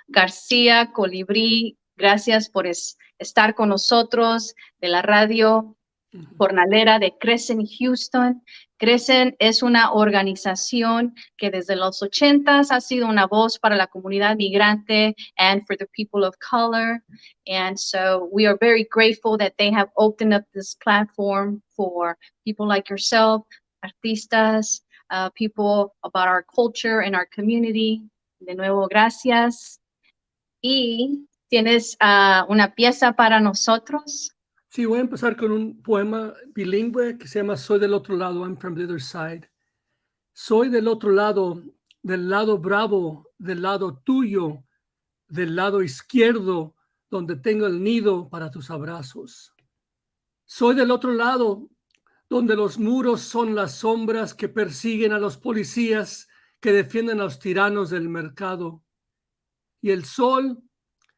García Colibrí, gracias por estar con nosotros de la radio jornalera de Crescent Houston. Crescent es una organización que desde los 80s ha sido una voz para la comunidad migrante and for the people of color. And so we are very grateful that they have opened up this platform for people like yourself, artistas, people about our culture and our community. De nuevo, gracias. Y tienes una pieza para nosotros. Sí, voy a empezar con un poema bilingüe que se llama Soy del otro lado, I'm from the other side. Soy del otro lado, del lado bravo, del lado tuyo, del lado izquierdo, donde tengo el nido para tus abrazos. Soy del otro lado, donde los muros son las sombras que persiguen a los policías que defienden a los tiranos del mercado. Y el sol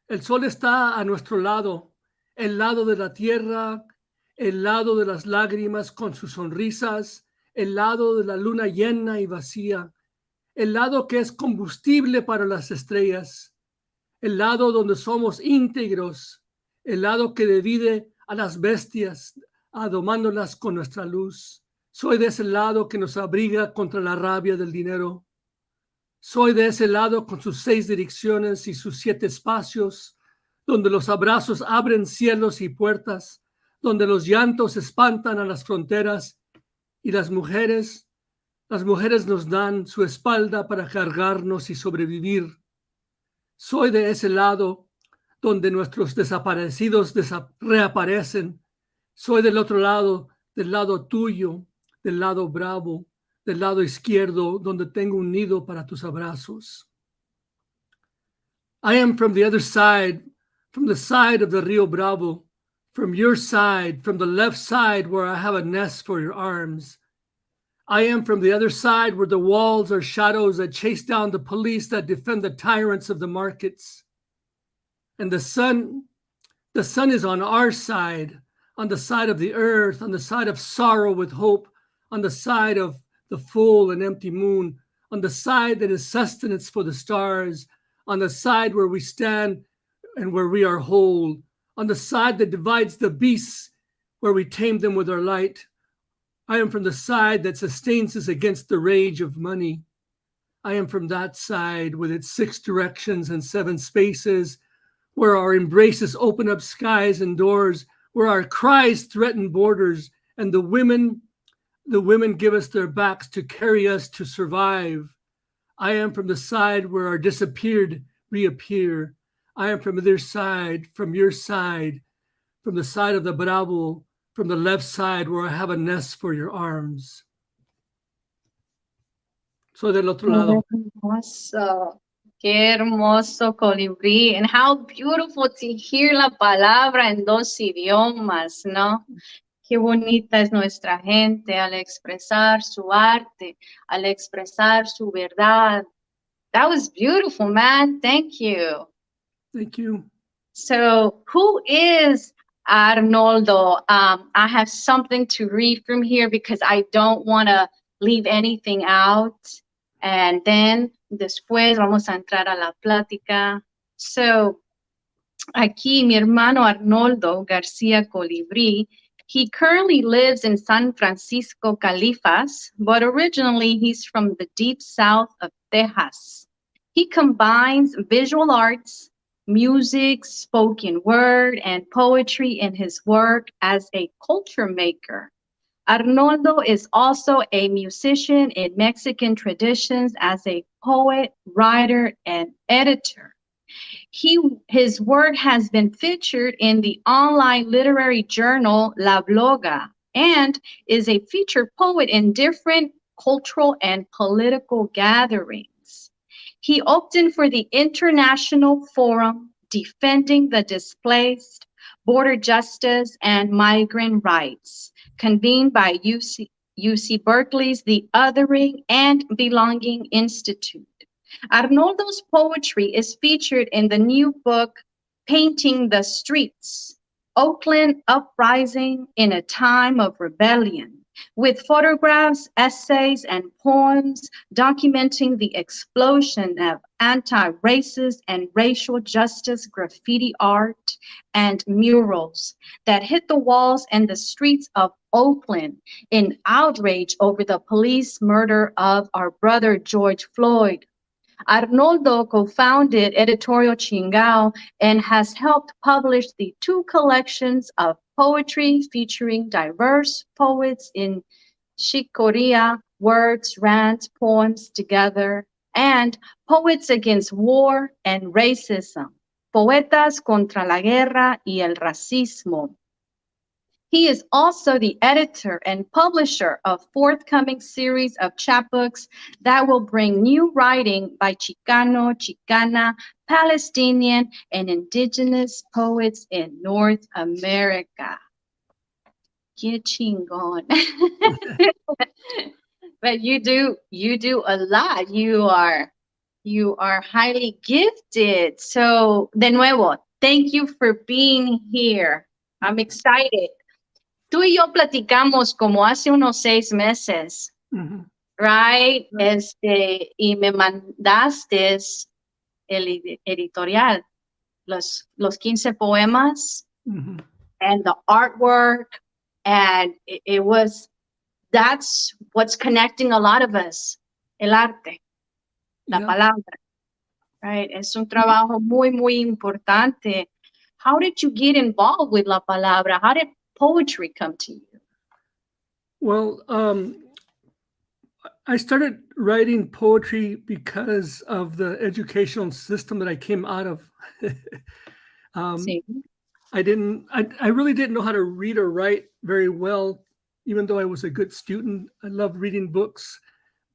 está a nuestro lado, el lado de la tierra, el lado de las lágrimas con sus sonrisas, el lado de la luna llena y vacía, el lado que es combustible para las estrellas, el lado donde somos íntegros, el lado que divide a las bestias, domándolas con nuestra luz. Soy de ese lado que nos abriga contra la rabia del dinero. Soy de ese lado con sus 6 direcciones y sus 7 espacios, donde los abrazos abren cielos y puertas, donde los llantos espantan a las fronteras y las mujeres nos dan su espalda para cargarnos y sobrevivir. Soy de ese lado donde nuestros desaparecidos reaparecen. Soy del otro lado, del lado tuyo, del lado bravo, del lado izquierdo, donde tengo un nido para tus abrazos. I am from the other side, from the side of the Rio Bravo, from your side, from the left side where I have a nest for your arms. I am from the other side where the walls are shadows that chase down the police that defend the tyrants of the markets. And the sun is on our side, on the side of the earth, on the side of sorrow with hope, on the side of the full and empty moon, on the side that is sustenance for the stars, on the side where we stand and where we are whole, on the side that divides the beasts, where we tame them with our light. I am from the side that sustains us against the rage of money. I am from that side with its 6 directions and 7 spaces, where our embraces open up skies and doors, where our cries threaten borders, and the women give us their backs to carry us to survive. I am from the side where our disappeared reappear. I am from their side, from your side, from the side of the Bravo, from the left side where I have a nest for your arms. Soy del otro lado. Hermoso. Qué hermoso, Colibrí. And how beautiful to hear la palabra en 2 idiomas, ¿no? Qué bonita es nuestra gente al expresar su arte, al expresar su verdad. That was beautiful, man. Thank you. Thank you. So, who is Arnoldo? I have something to read from here because I don't want to leave anything out. And then después vamos a entrar a la plática. So, aquí mi hermano Arnoldo García Colibrí, he currently lives in San Francisco, Califas, but originally he's from the deep south of Texas. He combines visual arts, music, spoken word, and poetry in his work as a culture maker. Arnoldo is also a musician in Mexican traditions as a poet, writer, and editor. His work has been featured in the online literary journal La Bloga and is a featured poet in different cultural and political gatherings. He opted for the International Forum Defending the Displaced, Border Justice, and Migrant Rights, convened by UC Berkeley's The Othering and Belonging Institute. Arnoldo's poetry is featured in the new book, Painting the Streets, Oakland Uprising in a Time of Rebellion, with photographs, essays, and poems documenting the explosion of anti racist and racial justice graffiti art and murals that hit the walls and the streets of Oakland in outrage over the police murder of our brother George Floyd. Arnoldo co-founded Editorial Chingao and has helped publish the two collections of poetry featuring diverse poets in Chicoria, Words, Rants, Poems Together, and Poets Against War and Racism, Poetas contra la Guerra y el Racismo. He is also the editor and publisher of forthcoming series of chapbooks that will bring new writing by Chicano, Chicana, Palestinian, and indigenous poets in North America. Qué chingón. But you do a lot. You are highly gifted. So, de nuevo, thank you for being here. I'm excited. Tú y yo platicamos como hace unos 6 meses, right? Y me mandaste el editorial, los 15 poemas and the artwork, and it was, that's what's connecting a lot of us, el arte, la palabra, right? Es un trabajo muy, muy importante. How did you get involved with la palabra? How did poetry come to you? Well, I started writing poetry because of the educational system that I came out of. I really didn't know how to read or write very well, even though I was a good student. I loved reading books,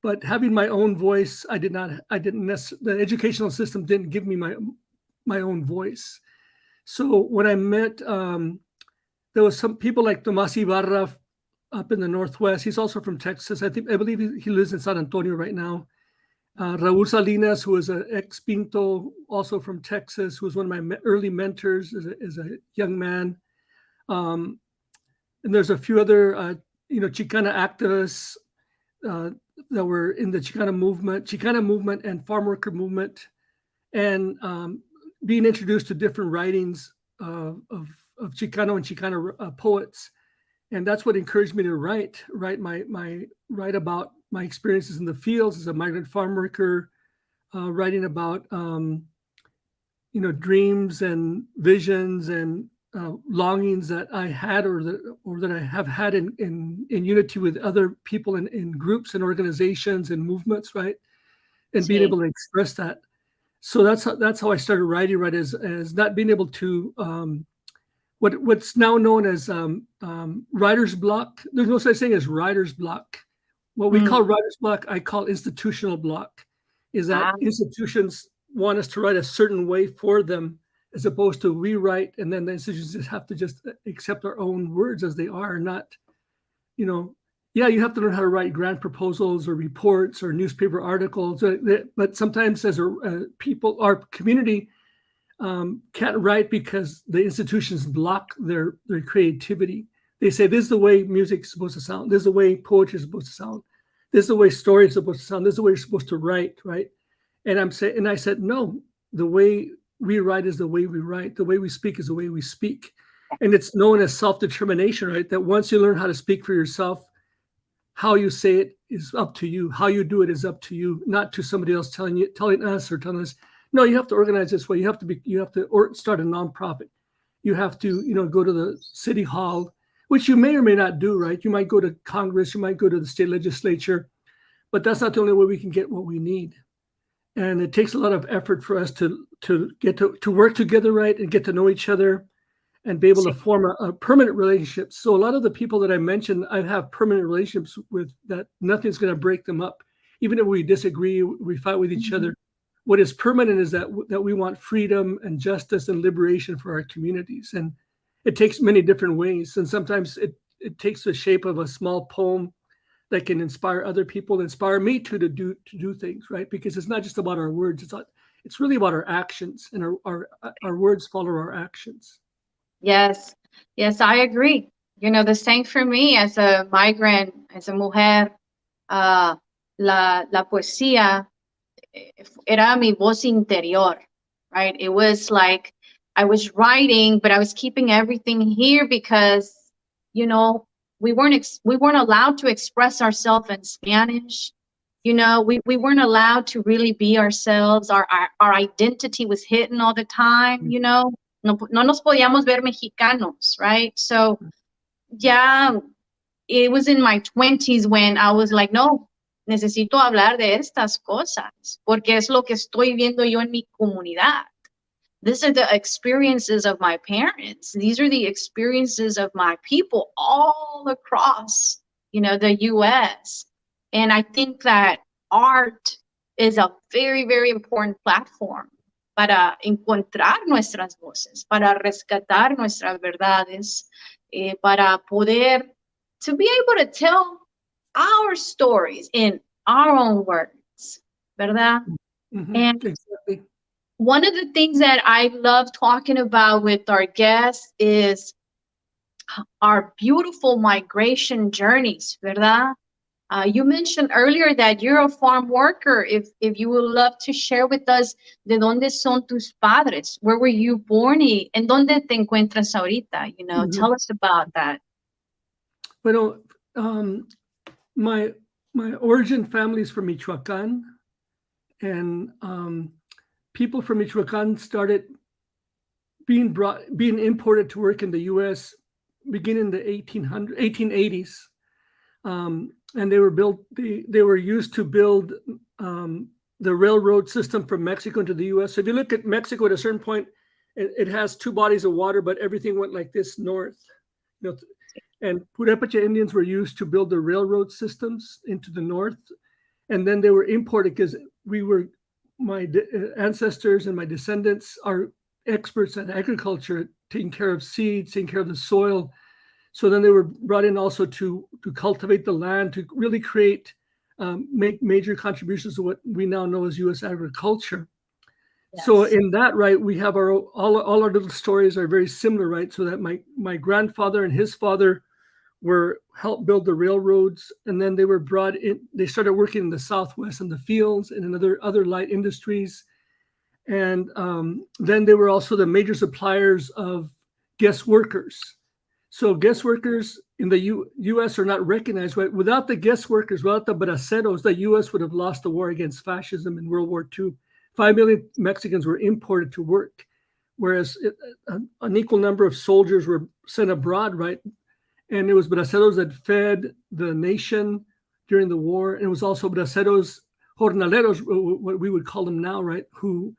but having my own voice, the educational system didn't give me my own voice. So when I met, there was some people like Tomas Ibarra up in the Northwest. He's also from Texas. I believe he lives in San Antonio right now. Raul Salinas, who was an ex-Pinto, also from Texas, who was one of my early mentors as a young man. And there's a few other, Chicana activists that were in the Chicana movement and farm worker movement, and being introduced to different writings of Chicano and Chicana poets. And that's what encouraged me to write about my experiences in the fields as a migrant farm worker, writing about dreams and visions and longings that I had or that I have had in unity with other people in groups and organizations and movements, right? And being able to express that. So that's how I started writing, right? As not being able to what's now known as writer's block. There's no such thing as writer's block. What we call writer's block, I call institutional block. Is that institutions want us to write a certain way for them, as opposed to we write, and then the institutions just have to just accept our own words as they are, not, you have to learn how to write grant proposals or reports or newspaper articles, but sometimes as our community can't write because the institutions block their creativity. They say, this is the way music is supposed to sound. This is the way poetry is supposed to sound. This is the way story is supposed to sound. This is the way you're supposed to write, right? And I said, no, the way we write is the way we write. The way we speak is the way we speak. And it's known as self-determination, right? That once you learn how to speak for yourself, how you say it is up to you. How you do it is up to you, not to somebody else telling us. No, you have to organize this way. You have to start a nonprofit. You have to, go to the city hall, which you may or may not do, right? You might go to Congress, you might go to the state legislature, but that's not the only way we can get what we need. And it takes a lot of effort for us to get to work together, right? And get to know each other and be able to form a permanent relationship. So a lot of the people that I mentioned, I have permanent relationships with, that nothing's going to break them up. Even if we disagree, we fight with each other. What is permanent is that we want freedom and justice and liberation for our communities. And it takes many different ways. And sometimes it takes the shape of a small poem that can inspire other people, inspire me to do things, right? Because it's not just about our words. It's really about our actions, and our words follow our actions. Yes, I agree. The same for me as a migrant, as a mujer. Uh, la poesía era mi voz interior, right? It was like I was writing, but I was keeping everything here because, you know, we weren't allowed to express ourselves in Spanish. We weren't allowed to really be ourselves. Our identity was hidden all the time. No nos podíamos ver mexicanos, right? So yeah, it was in my 20s when I was like, no, necesito hablar de estas cosas, porque es lo que estoy viendo yo en mi comunidad. These are the experiences of my parents. These are the experiences of my people all across, the US. And I think that art is a very, very important platform para encontrar nuestras voces, para rescatar nuestras verdades, para poder to be able to tell our stories in our own words, ¿verdad? And Exactly. one of the things that I love talking about with our guests is our beautiful migration journeys, ¿verdad? You mentioned earlier that you're a farm worker. If you would love to share with us de dónde son tus padres, where were you born y en dónde te encuentras ahorita? Tell us about that. Bueno, my origin family is from Michoacan, and people from Michoacan started being imported to work in the U.S. beginning in the 1880s, and they were used to build the railroad system from Mexico into the U.S. So if you look at Mexico at a certain point, it has two bodies of water, but everything went like this north. And Purepecha Indians were used to build the railroad systems into the north, and then they were imported because my ancestors and my descendants are experts in agriculture, taking care of seeds, taking care of the soil. So then they were brought in also to cultivate the land, to really make major contributions to what we now know as U.S. agriculture. Yes. So in that, right, we have all our little stories are very similar, right? So that my grandfather and his father helped build the railroads, and then they were brought in. They started working in the Southwest in the fields and in other light industries, and then they were also the major suppliers of guest workers. So guest workers in the U.S. are not recognized, right? Without the guest workers, without the braceros, the U.S. would have lost the war against fascism in World War II. 5 million Mexicans were imported to work, whereas an equal number of soldiers were sent abroad, right? And it was braceros that fed the nation during the war. And it was also braceros, jornaleros, what we would call them now, right? Who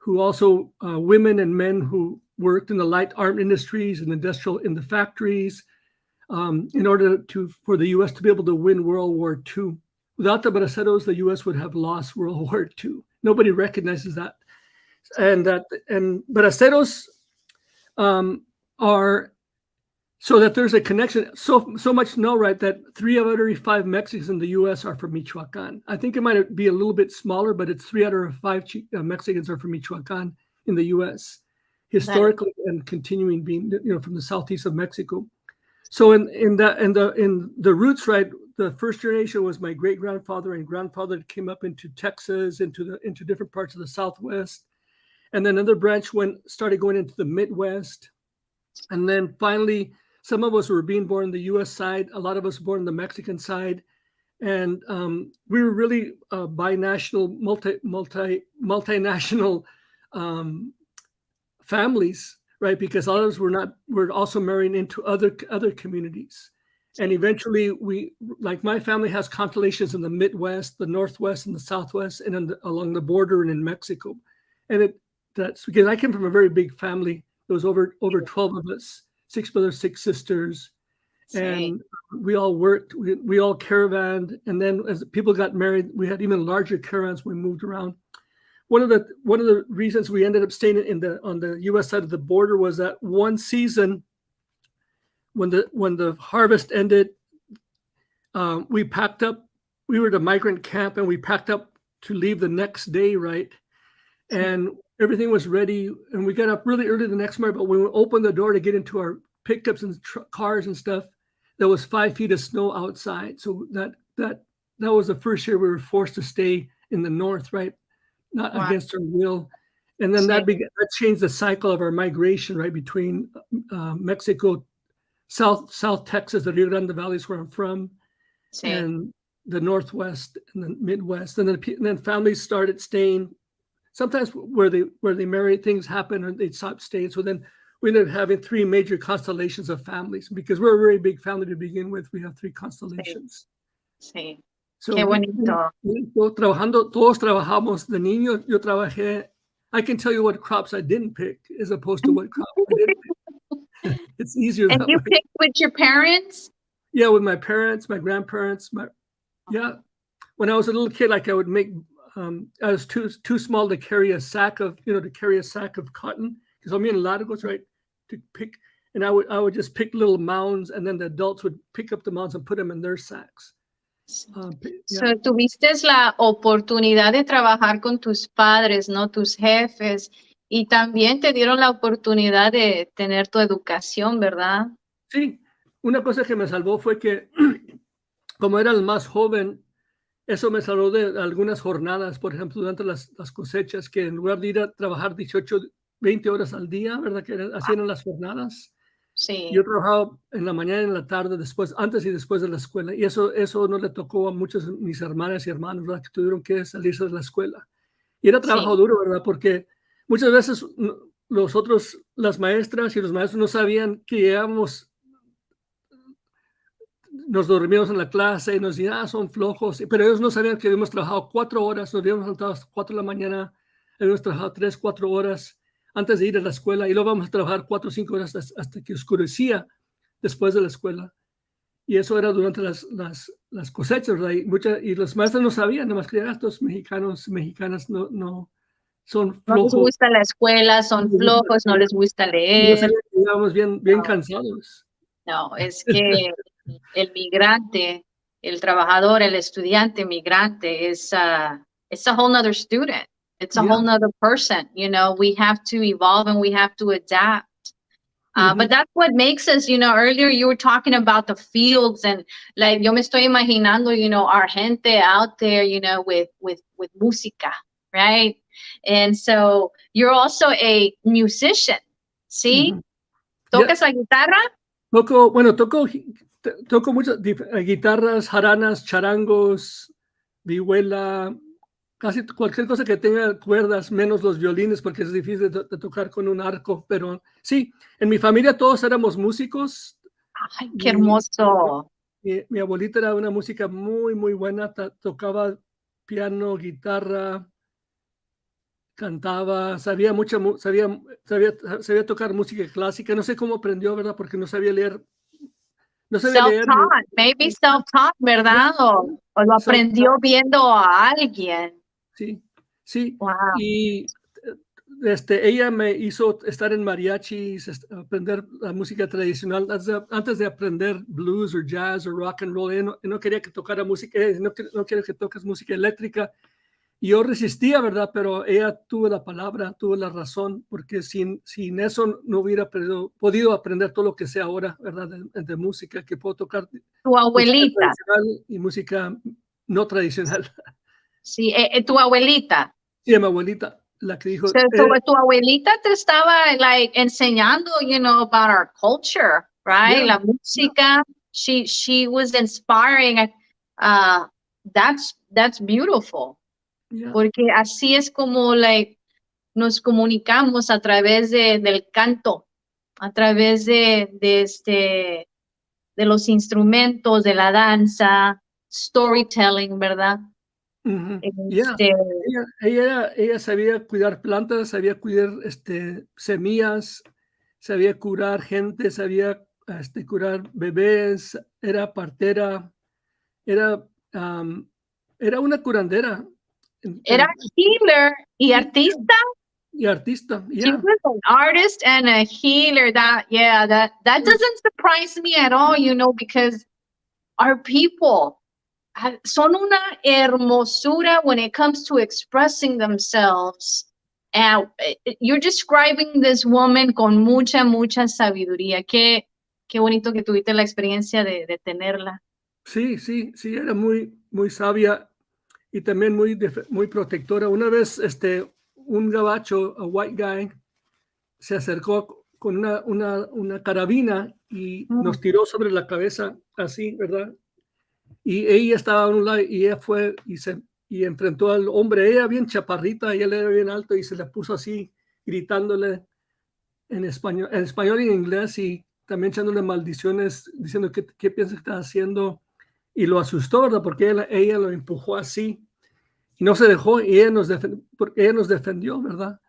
also women and men who worked in the light arm industries and in the factories, in order for the U.S. to be able to win World War II. Without the braceros, the U.S. would have lost World War II. Nobody recognizes that, and braceros are. So that there's a connection. So much know, right, that 3 out of every 5 Mexicans in the U.S. are from Michoacan. I think it might be a little bit smaller, but it's 3 out of 5 Mexicans are from Michoacan in the U.S. historically, and continuing being, from the southeast of Mexico. So in the roots, right, the first generation was my great grandfather and grandfather that came up into Texas, into different parts of the Southwest, and then another branch started going into the Midwest, and then finally. Some of us were being born on the U.S. side. A lot of us born on the Mexican side, and we were really binational, multinational families, right? Because a lot of us were also marrying into other communities, and eventually like my family has constellations in the Midwest, the Northwest, and the Southwest, and along the border and in Mexico, and that's because I came from a very big family. There was over 12 of us. 6 brothers, 6 sisters, and we all worked. We all caravanned, and then as people got married, we had even larger caravans. We moved around. One of the reasons we ended up staying on the U.S. side of the border was that one season, when the harvest ended, we packed up. We were at a migrant camp, and we packed up to leave the next day, right? And everything was ready, and we got up really early the next morning. But when we opened the door to get into our pickups and cars and stuff. There was 5 feet of snow outside. So that was the first year we were forced to stay in the north, right? Not Wow. against our will. And then Sí, that changed the cycle of our migration, right, between Mexico, South Texas, the Rio Grande Valley is where I'm from, sí, and the Northwest and the Midwest. And then families started staying. Sometimes where they marry, things happen and they stop staying. So then we ended up having 3 major constellations of families because we're a very big family to begin with. We have 3 sí, constellations. sí. So Qué bonito. todos trabajamos de niños. Yo trabajé. I can tell you what crops I didn't pick as opposed to what crops I did pick. It's easier And that you way. picked with your parents? Yeah, with my parents, my grandparents, yeah. When I was a little kid, like I would make. I was too small to carry a sack of cotton because I'm in largos, right? To pick, and I would just pick little mounds, and then the adults would pick up the mounds and put them in their sacks. So, Yeah. tuviste la oportunidad de trabajar con tus padres, ¿no? Tus jefes, y también te dieron la oportunidad de tener tu educación, ¿verdad? Sí, una cosa que me salvó fue que como era el más joven, eso me salvó de algunas jornadas, por ejemplo, durante las cosechas, que en lugar de ir a trabajar 18, 20 horas al día, ¿verdad? Que así eran las jornadas. Yo Sí, trabajaba en la mañana y en la tarde, después, antes y después de la escuela, y eso no le tocó a muchos de mis hermanas y hermanos, ¿verdad? Que tuvieron que salirse de la escuela. Y era trabajo sí. duro, ¿verdad? Porque muchas veces las maestras y los maestros no sabían que llegábamos, nos dormíamos en la clase y nos decían, son flojos, pero ellos no sabían que habíamos trabajado 4 horas, nos habíamos levantado a las 4 de la mañana, habíamos trabajado 3, 4 horas antes de ir a la escuela y luego vamos a trabajar 4 o 5 horas hasta que oscurecía después de la escuela. Y eso era durante las cosechas, ¿verdad? Y los maestros no sabían, nomás que estos mexicanas no son No les flojos. gusta la escuela, son flojos, no les gusta Y no leer. sabían que íbamos bien No, cansados. no, es que el migrante, el trabajador, el estudiante migrante is it's a whole nother student. It's a Yeah. whole nother person. You know, we have to evolve and we have to adapt. But that's what makes us, you know, earlier you were talking about the fields and like yo me estoy imaginando, you know, our gente out there, you know, with música, right? And so you're also a musician, ¿sí? Yeah. ¿Tocas la guitarra? Toco muchas guitarras, jaranas, charangos, vihuela, casi cualquier cosa que tenga cuerdas, menos los violines, porque es difícil de tocar con un arco. Pero sí, en mi familia todos éramos músicos. Ay, qué Mi, hermoso. mi abuelita era una música muy buena, tocaba piano, guitarra, cantaba, sabía tocar música clásica. No sé cómo aprendió, ¿verdad? Porque no sabía leer. Self-taught, maybe self-taught, Ya, ¿verdad? O lo self aprendió viendo a alguien. Sí, sí. Wow. Y ella me hizo estar en mariachis, aprender la música tradicional antes de aprender blues o jazz o rock and roll. Ella no quería que tocara música, no quiero que toques música eléctrica. Y yo resistía, ¿verdad? Pero ella tuvo la palabra, tuvo la razón, porque sin eso no hubiera podido aprender todo lo que sé ahora, ¿verdad? De música, que puedo tocar Tu música abuelita, tradicional y música no tradicional. sí, tu abuelita. Sí, mi abuelita, la que dijo, So, tu abuelita te estaba like enseñando, you know, about our culture, right? yeah, La yeah, música. She was inspiring. Uh, that's beautiful. yeah. Porque así es como like nos comunicamos a través del canto, a través de los instrumentos, de la danza, storytelling, ¿verdad? Yeah. Este, Ella sabía cuidar plantas, sabía cuidar semillas, sabía curar gente, sabía curar bebés, era partera, era, era una curandera era healer y sí, artista. y artista. She Yeah, was an artist and a healer. That doesn't surprise me at all, you know, because our people son una hermosura when it comes to expressing themselves. And you're describing this woman con mucha sabiduría. qué bonito que tuviste la experiencia de tenerla. Sí, sí, sí, era muy, muy sabia y también muy, muy protectora. Una vez, un gabacho, a white guy, se acercó con una carabina y nos tiró sobre la cabeza, así, ¿verdad? Y ella estaba a un lado y ella fue y enfrentó al hombre. Ella bien chaparrita y él era bien alto y se le puso así, gritándole en español y en inglés y también echándole maldiciones, diciendo qué piensa que está haciendo. Y lo asustó, ¿verdad? Porque ella lo empujó así y no se dejó y porque ella nos defendió, ¿verdad?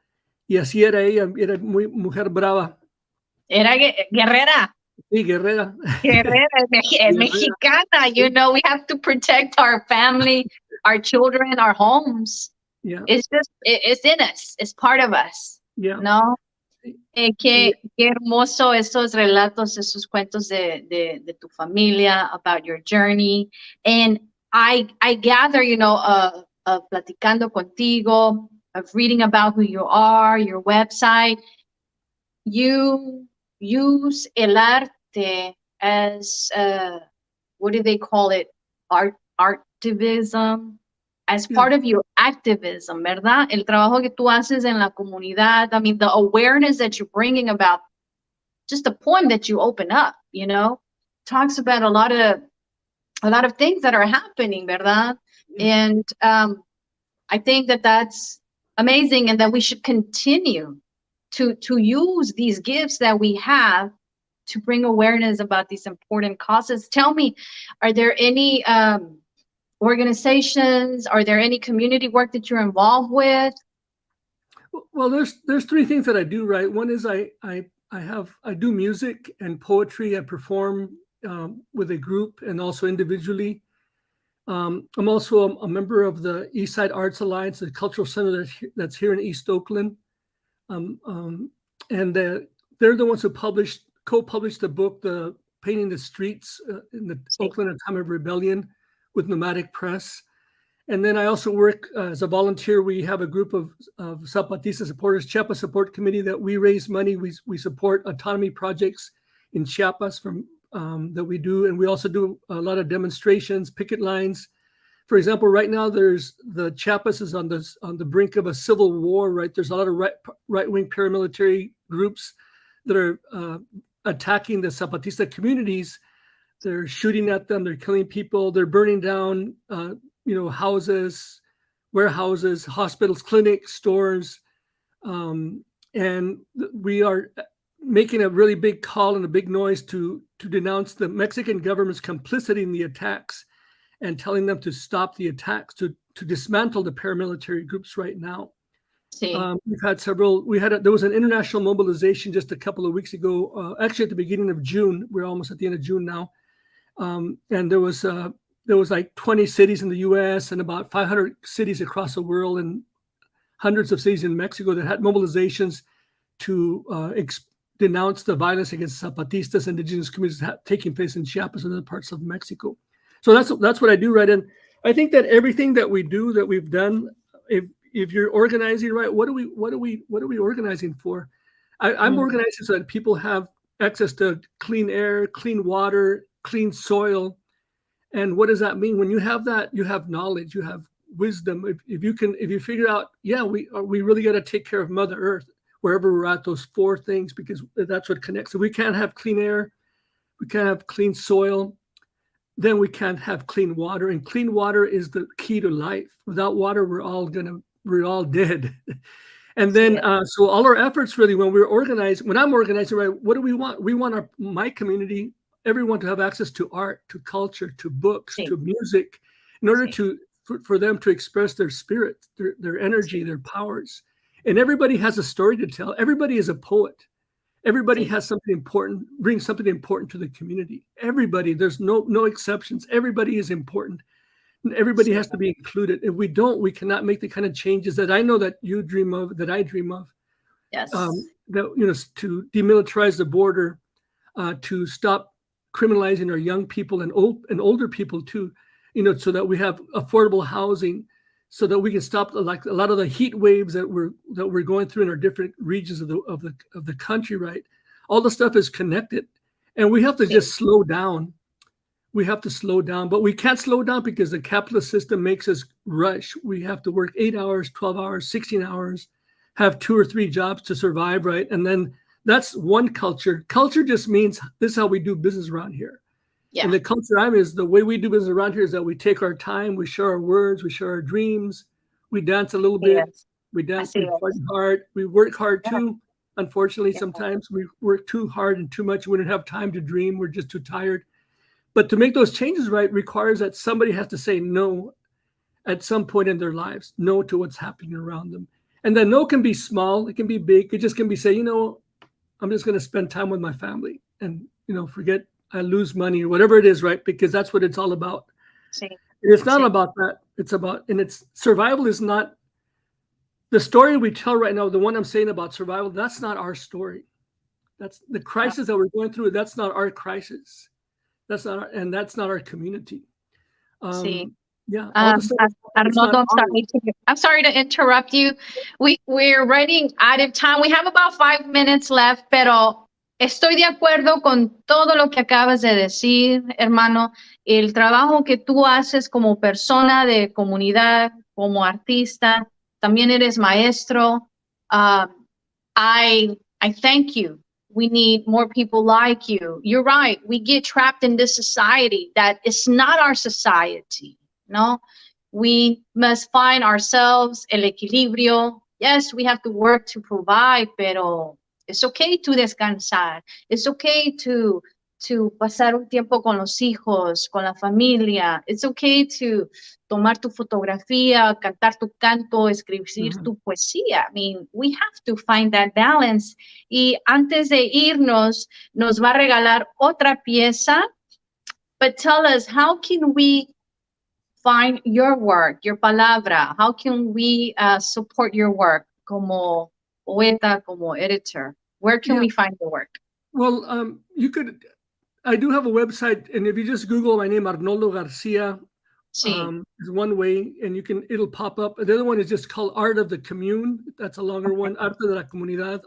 Y así era ella, era muy mujer brava Era guerrera. y guerrera. Guerrera, Guerrera, mexicana. You sí, know, we have to protect our family, our children, our homes. yeah, It's just, it's in us. It's part of us. yeah, No, sí, sí, qué hermoso esos relatos, esos cuentos de tu familia, about your journey. And I gather, you know, platicando contigo, of reading about who you are, your website, you use el arte as, what do they call it? Artivism, as yeah. part of your activism, ¿verdad? El trabajo que tú haces en la comunidad. I mean, the awareness that you're bringing about just a poem that you open up, you know, talks about a lot of things that are happening, ¿verdad? Yeah. And I think that that's amazing, and that we should continue to use these gifts that we have to bring awareness about these important causes. Tell me, are there any organizations? Are there any community work that you're involved with? Well, there's three things that I do, right? One is I do music and poetry. I perform with a group and also individually. I'm also a member of the East Side Arts Alliance, the cultural center that's here in East Oakland. Um, um, and they're the ones who co-published the book, The Painting the Streets in the Oakland at Time of Rebellion with Nomadic Press. And then I also work as a volunteer. We have a group of Zapatista supporters, Chiapas Support Committee, that we raise money. We support autonomy projects in Chiapas that we do. And we also do a lot of demonstrations, picket lines. For example, right now the Chiapas is on the brink of a civil war, right? There's a lot of right-wing paramilitary groups that are attacking the Zapatista communities. They're shooting at them. They're killing people. They're burning down houses, warehouses, hospitals, clinics, stores. And we are making a really big call and a big noise to denounce the Mexican government's complicity in the attacks and telling them to stop the attacks, to dismantle the paramilitary groups right now. Sí. There was an international mobilization just a couple of weeks ago, actually at the beginning of June. We're almost at the end of June now. And there was like 20 cities in the US and about 500 cities across the world and hundreds of cities in Mexico that had mobilizations to denounce the violence against Zapatistas, indigenous communities taking place in Chiapas and other parts of Mexico. So that's what I do, right? And I think that everything that we do, that we've done, if you're organizing, right, what are we organizing for? I'm organizing so that people have access to clean air, clean water, clean soil. And what does that mean? When you have that, you have knowledge, you have wisdom. If you figure out, yeah, we really got to take care of Mother Earth wherever we're at, those four things, because that's what connects. If we can't have clean air, we can't have clean soil, then we can't have clean water. And clean water is the key to life. Without water, we're all dead. And then, so all our efforts really, when I'm organizing, right, what do we want? We want my community, everyone, to have access to art, to culture, to books, to music, in order for them to express their spirit, their energy, their powers. And everybody has a story to tell. Everybody is a poet. Everybody has something important, brings something important to the community. Everybody, there's no exceptions. Everybody is important. Everybody has to be included. If we don't, we cannot make the kind of changes that I know that you dream of, that I dream of. Yes. To demilitarize the border, to stop criminalizing our young people and older people too, so that we have affordable housing, so that we can stop like a lot of the heat waves that we're going through in our different regions of the country. Right, all the stuff is connected, And we have to Sí, just slow down. We have to slow down, but we can't slow down because the capitalist system makes us rush. We have to work 8 hours, 12 hours, 16 hours, have 2 or 3 jobs to survive, right? And then that's one culture. Culture just means this is how we do business around here. And yeah, the culture I'm is the way we do business around here is that we take our time, we share our words, we share our dreams, we dance a little así bit, es, we dance, así we party es. hard, we work hard Yeah, too. Unfortunately, yeah, sometimes we work too hard and too much. We don't have time to dream. We're just too tired. But to make those changes right requires that somebody has to say no at some point in their lives, no to what's happening around them. And that no can be small, it can be big. It just can be say, I'm just going to spend time with my family and, forget I lose money or whatever it is, right? Because that's what it's all about. sí, And it's not sí, about that. It's about, and it's survival is not the story we tell right now. The one I'm saying about survival, that's not our story. That's the no, crisis that we're going through. That's not our crisis. And that's not our community. sí. Yeah, all the stuff, it's not Arnoldo, ours. I'm sorry to interrupt you. We're running out of time. We have about 5 minutes left, pero estoy de acuerdo con todo lo que acabas de decir, hermano. El trabajo que tú haces como persona de comunidad, como artista, también eres maestro. Uh, I thank you. We need more people like you. You're right. We get trapped in this society that is not our society. No, we must find ourselves el equilibrio. Yes, we have to work to provide, pero it's okay to descansar. It's okay to pasar un tiempo con los hijos, con la familia. It's okay to tomar tu fotografía, cantar tu canto, escribir Mhm. tu poesía. I mean, we have to find that balance. Y antes de irnos, nos va a regalar otra pieza. But tell us, how can we find your work, your palabra? How can we support your work como poeta, como editor? Where can Yeah. we find your work? Well, I do have a website, and if you just Google my name, Arnoldo Garcia, Sí, is one way, and it'll pop up. The other one is just called Art of the Commune. That's a longer okay. one. Arte de la Comunidad.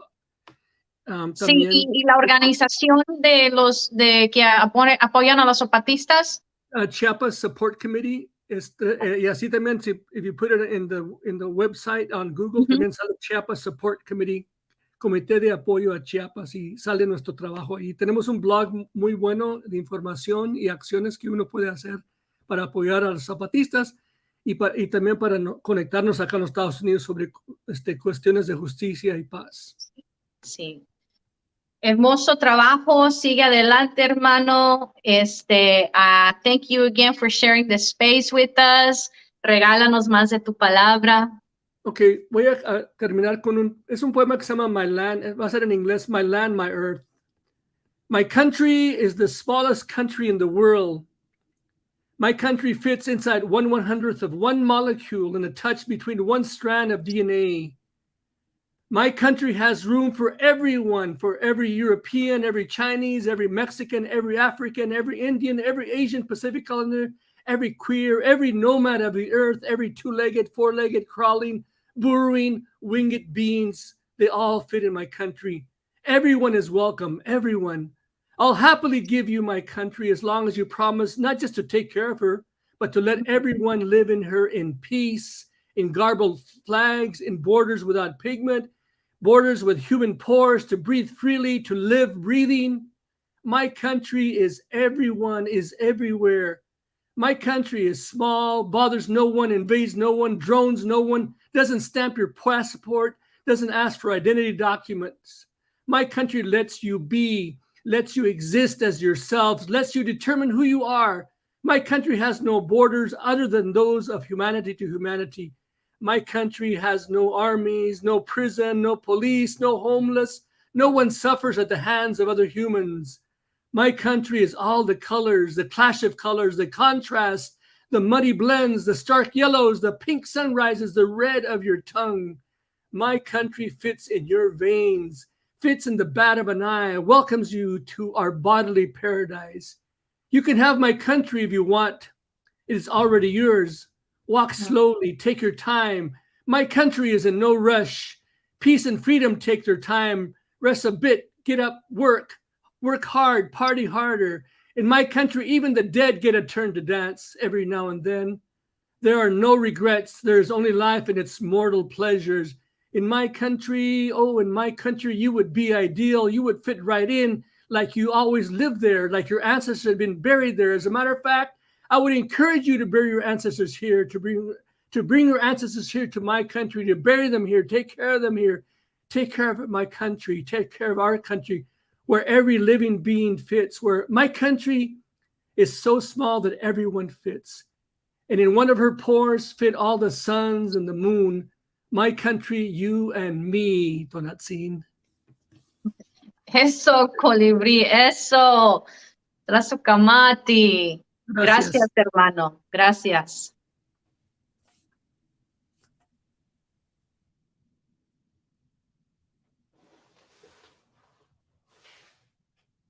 Sí, También y la organización de los de que apoyan a los zapatistas. Chiapas Support Committee. Y así también, if you put it in the website on Google, Ujú. también sale Chiapas Support Committee, Comité de Apoyo a Chiapas, y sale nuestro trabajo ahí. Tenemos un blog muy bueno de información y acciones que uno puede hacer para apoyar a los zapatistas y también para conectarnos acá en los Estados Unidos sobre cuestiones de justicia y paz. Sí. Hermoso trabajo, sigue adelante, hermano. Thank you again for sharing the space with us. Regálanos más de tu palabra. Ok, voy a terminar con es un poema que se llama My Land, va a ser en inglés, My Land, My Earth. My country is the smallest country in the world. My country fits inside 1/100th of one molecule in a touch between one strand of DNA. My country has room for everyone, for every European, every Chinese, every Mexican, every African, every Indian, every Asian Pacific Islander, every queer, every nomad of the earth, every two-legged, four-legged, crawling, burrowing, winged beings. They all fit in my country. Everyone is welcome, everyone. I'll happily give you my country as long as you promise not just to take care of her, but to let everyone live in her in peace, in garbled flags, in borders without pigment, borders with human pores, to breathe freely, to live breathing. My country is everyone, is everywhere. My country is small, bothers no one, invades no one, drones no one, doesn't stamp your passport, doesn't ask for identity documents. My country lets you be, lets you exist as yourselves, lets you determine who you are. My country has no borders other than those of humanity to humanity. My country has no armies, no prison, no police, no homeless. No one suffers at the hands of other humans. My country is all the colors, the clash of colors, the contrast, the muddy blends, the stark yellows, the pink sunrises, the red of your tongue. My country fits in your veins, fits in the bat of an eye, welcomes you to our bodily paradise. You can have my country if you want. It is already yours. Walk slowly, take your time. My country is in no rush. Peace and freedom take their time. Rest a bit, get up, work. work hard, party harder. In my country, even the dead get a turn to dance every now and then. There are no regrets. There's only life and its mortal pleasures. In my country, oh, in my country, you would be ideal. You would fit right in like you always lived there, like your ancestors had been buried there. As a matter of fact, I would encourage you to bury your ancestors here, to bring your ancestors here to my country, to bury them here, take care of them here, take care of my country, take care of our country, where every living being fits, where my country is so small that everyone fits. And in one of her pores fit all the suns and the moon. My country, you and me, Tonatzin. Eso, colibrí, eso. Trazo Kamati. Gracias, Gracias. hermano. Gracias.